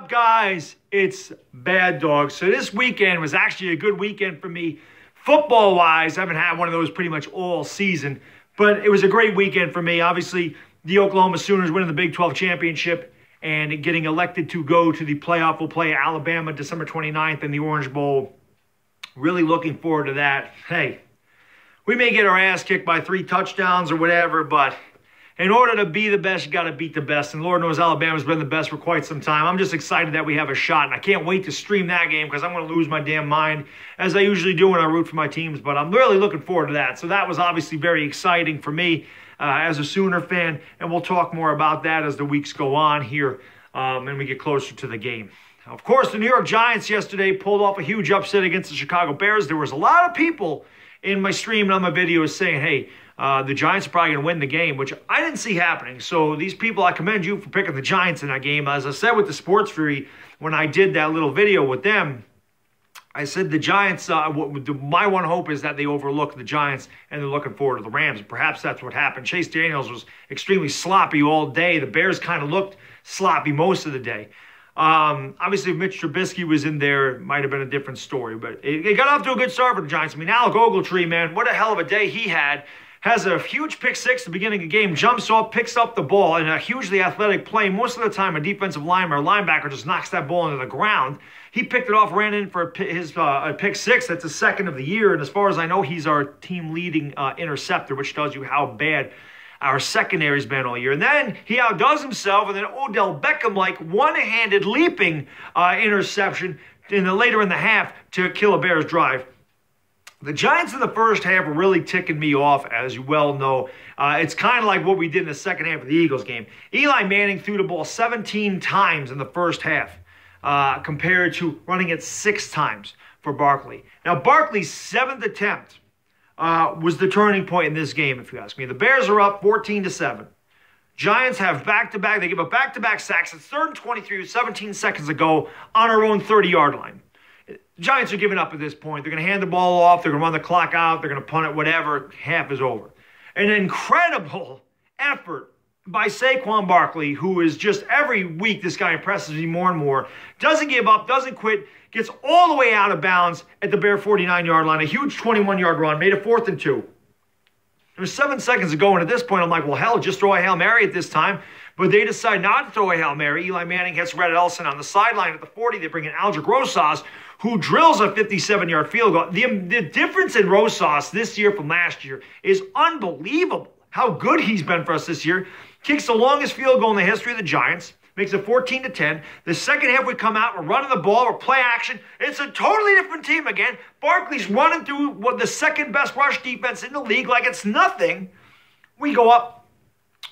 up, guys? It's Bad Dog. So this weekend was actually a good weekend for me. Football-wise, I haven't had one of those pretty much all season, but it was a great weekend for me. Obviously, the Oklahoma Sooners winning the Big 12 championship and getting elected to go to the playoff. We'll play Alabama December 29th in the Orange Bowl. Really looking forward to that. Hey, we may get our ass kicked by 3 touchdowns or whatever, but in order to be the best, you got to beat the best. And Lord knows Alabama's been the best for quite some time. I'm just excited that we have a shot. And I can't wait to stream that game because I'm going to lose my damn mind, as I usually do when I root for my teams. But I'm really looking forward to that. So that was obviously very exciting for me as a Sooner fan. And we'll talk more about that as the weeks go on here and we get closer to the game. Of course, the New York Giants yesterday pulled off a huge upset against the Chicago Bears. There was a lot of people in my stream and on my videos saying, hey, the Giants are probably going to win the game, which I didn't see happening. So these people, I commend you for picking the Giants in that game. As I said with the Sports Fury, when I did that little video with them, I said the Giants, my one hope is that they overlook the Giants and they're looking forward to the Rams. Perhaps that's what happened. Chase Daniels was extremely sloppy all day. The Bears kind of looked sloppy most of the day. Obviously, if Mitch Trubisky was in there, it might have been a different story. But it got off to a good start for the Giants. I mean, Alec Ogletree, man, what a hell of a day he had. Has a huge pick six at the beginning of the game, jumps off, picks up the ball in a hugely athletic play. Most of the time, a defensive lineman or linebacker just knocks that ball into the ground. He picked it off, ran in for his pick six. That's the second of the year. And as far as I know, he's our team leading interceptor, which tells you how bad our secondary's been all year. And then he outdoes himself, and then Odell Beckham, like one-handed leaping interception later in the half to kill a Bears drive. The Giants in the first half were really ticking me off, as you well know. It's kind of like what we did in the second half of the Eagles game. Eli Manning threw the ball 17 times in the first half compared to running it 6 times for Barkley. Now, Barkley's 7th attempt was the turning point in this game, if you ask me. The Bears are up 14-7. Giants have back-to-back. They give up back-to-back sacks. It's 3rd and 23 with 17 seconds to go on our own 30-yard line. Giants are giving up at this point. They're going to hand the ball off. They're going to run the clock out. They're going to punt it, whatever. Half is over. An incredible effort by Saquon Barkley, who is just every week, this guy impresses me more and more. Doesn't give up, doesn't quit, gets all the way out of bounds at the Bear 49-yard line. A huge 21-yard run, made it 4th and 2. There's 7 seconds to go, and at this point, I'm like, well, hell, just throw a Hail Mary at this time. But they decide not to throw a Hail Mary. Eli Manning hits Rhett Ellison on the sideline at the 40. They bring in Aldrick Rosas, who drills a 57-yard field goal. The difference in Rosas this year from last year is unbelievable. How good he's been for us this year. Kicks the longest field goal in the history of the Giants. Makes it 14-10. The second half we come out, we're running the ball, we're play action. It's a totally different team again. Barkley's running through the second best rush defense in the league like it's nothing. We go up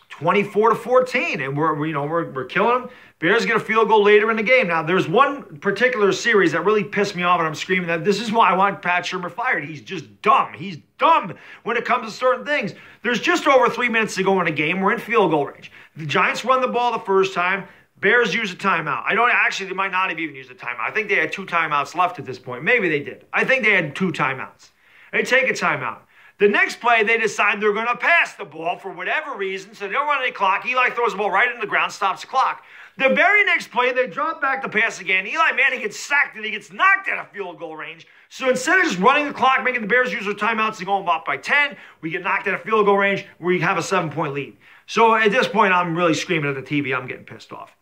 24-14, and we're killing them. Bears get a field goal later in the game. Now, there's one particular series that really pissed me off, and I'm screaming that this is why I want Pat Shurmur fired. He's just dumb. He's dumb when it comes to certain things. There's just over 3 minutes to go in a game. We're in field goal range. The Giants run the ball the first time. Bears use a timeout. They might not have even used a timeout. I think they had 2 timeouts left at this point. Maybe they did. I think they had 2 timeouts. They take a timeout. The next play, they decide they're going to pass the ball for whatever reason, so they don't run any clock. Eli throws the ball right into the ground, stops the clock. The very next play, they drop back to pass again. Eli Manning gets sacked, and he gets knocked out of field goal range. So instead of just running the clock, making the Bears use their timeouts and going up by 10, we get knocked out of field goal range where you have a 7-point lead. So at this point, I'm really screaming at the TV. I'm getting pissed off.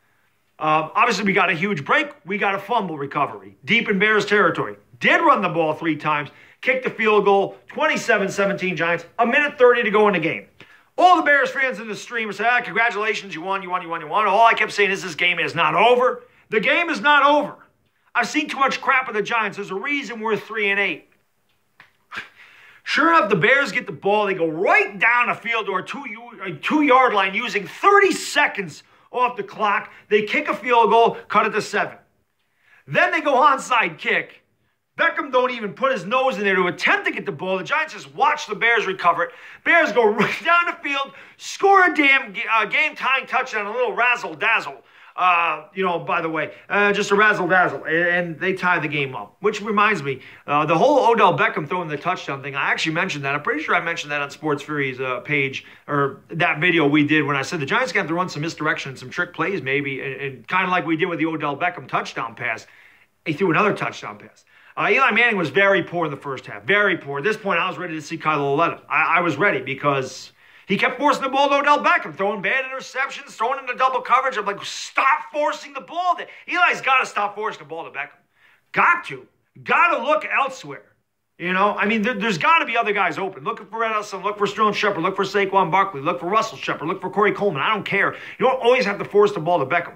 Obviously, we got a huge break. We got a fumble recovery deep in Bears territory. Did run the ball 3 times. Kicked the field goal, 27-17 Giants, 1:30 to go in the game. All the Bears fans in the stream say, congratulations, you won. All I kept saying is this game is not over. The game is not over. I've seen too much crap with the Giants. There's a reason we're 3-8. Sure enough, the Bears get the ball. They go right down the field to our 2-yard line using 30 seconds off the clock. They kick a field goal, cut it to 7. Then they go onside kick. Beckham don't even put his nose in there to attempt to get the ball. The Giants just watch the Bears recover it. Bears go right down the field, score a damn game-tying touchdown, a little razzle-dazzle By the way, just a razzle-dazzle. And they tie the game up, which reminds me, the whole Odell Beckham throwing the touchdown thing, I actually mentioned that. I'm pretty sure I mentioned that on Sports Fury's page, or that video we did when I said the Giants got to run some misdirection and some trick plays maybe, and kind of like we did with the Odell Beckham touchdown pass. He threw another touchdown pass. Eli Manning was very poor in the first half, very poor. At this point, I was ready to see Kyler Lauletta. I was ready because he kept forcing the ball to Odell Beckham, throwing bad interceptions, throwing into double coverage. I'm like, stop forcing the ball. Eli's got to stop forcing the ball to Beckham. Got to. Got to look elsewhere. There's got to be other guys open. Look for Edison, look for Sterling Shepard, look for Saquon Barkley, look for Russell Shepard, look for Corey Coleman. I don't care. You don't always have to force the ball to Beckham.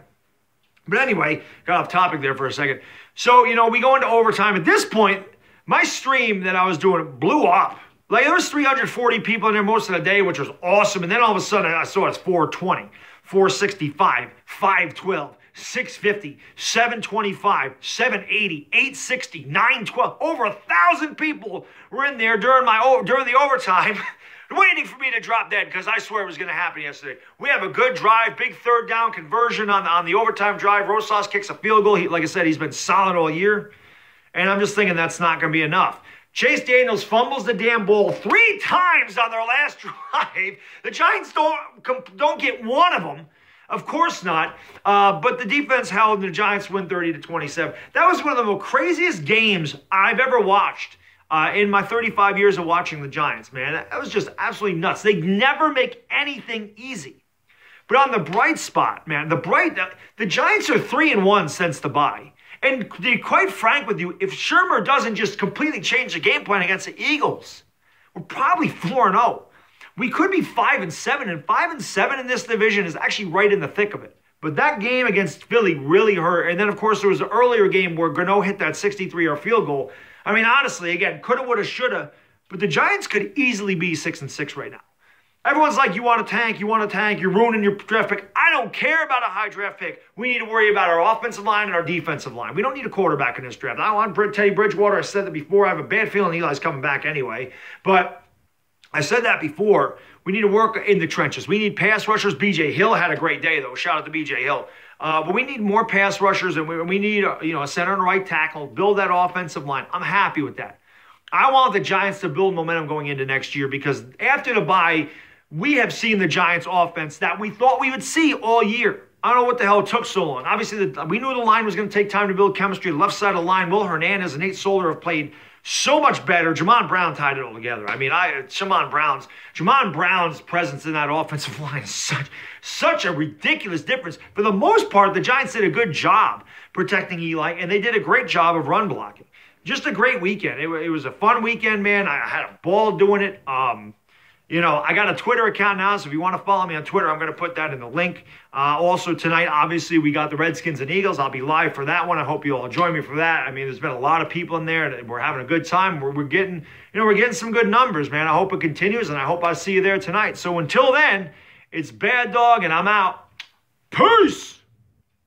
But anyway, got off topic there for a second. So, we go into overtime. At this point, my stream that I was doing blew up. Like, there was 340 people in there most of the day, which was awesome. And then all of a sudden, I saw it's 420, 465, 512, 650, 725, 780, 860, 912. Over 1,000 people were in there during the overtime waiting for me to drop dead, because I swear it was going to happen yesterday. We have a good drive, big third down conversion on the overtime drive. Rosas kicks a field goal. Like I said, he's been solid all year. And I'm just thinking that's not going to be enough. Chase Daniels fumbles the damn ball 3 times on their last drive. The Giants don't get one of them. Of course not. But the defense held, and the Giants win 30-27. That was one of the most craziest games I've ever watched in my 35 years of watching the Giants, man. That was just absolutely nuts. They never make anything easy. But on the bright spot, man, the Giants are 3-1 since the bye. And to be quite frank with you, if Shurmur doesn't just completely change the game plan against the Eagles, we're probably 4-0. We could be 5-7, and 5-7 in this division is actually right in the thick of it. But that game against Philly really hurt. And then, of course, there was an earlier game where Gano hit that 63-yard field goal. I mean, honestly, again, coulda, woulda, shoulda. But the Giants could easily be 6-6 right now. Everyone's like, you want a tank, you're ruining your draft pick. I don't care about a high draft pick. We need to worry about our offensive line and our defensive line. We don't need a quarterback in this draft. I want Teddy Bridgewater. I said that before. I have a bad feeling Eli's coming back anyway. But I said that before. We need to work in the trenches. We need pass rushers. B.J. Hill had a great day, though. Shout out to B.J. Hill. But we need more pass rushers, and we need a center and right tackle. Build that offensive line. I'm happy with that. I want the Giants to build momentum going into next year, because after the bye, we have seen the Giants offense that we thought we would see all year. I don't know what the hell took so long. Obviously, we knew the line was going to take time to build chemistry. The left side of the line, Will Hernandez and Nate Solder have played so much better. Jamon Brown tied it all together. I mean, Jamon Brown's presence in that offensive line is such a ridiculous difference. For the most part, the Giants did a good job protecting Eli, and they did a great job of run blocking. Just a great weekend. It was a fun weekend, man. I had a ball doing it. I got a Twitter account now, so if you want to follow me on Twitter, I'm going to put that in the link. Also tonight, obviously, we got the Redskins and Eagles. I'll be live for that one. I hope you all join me for that. I mean, there's been a lot of people in there, and we're having a good time. We're getting some good numbers, man. I hope it continues, and I hope I see you there tonight. So until then, it's Bad Dog, and I'm out. Peace!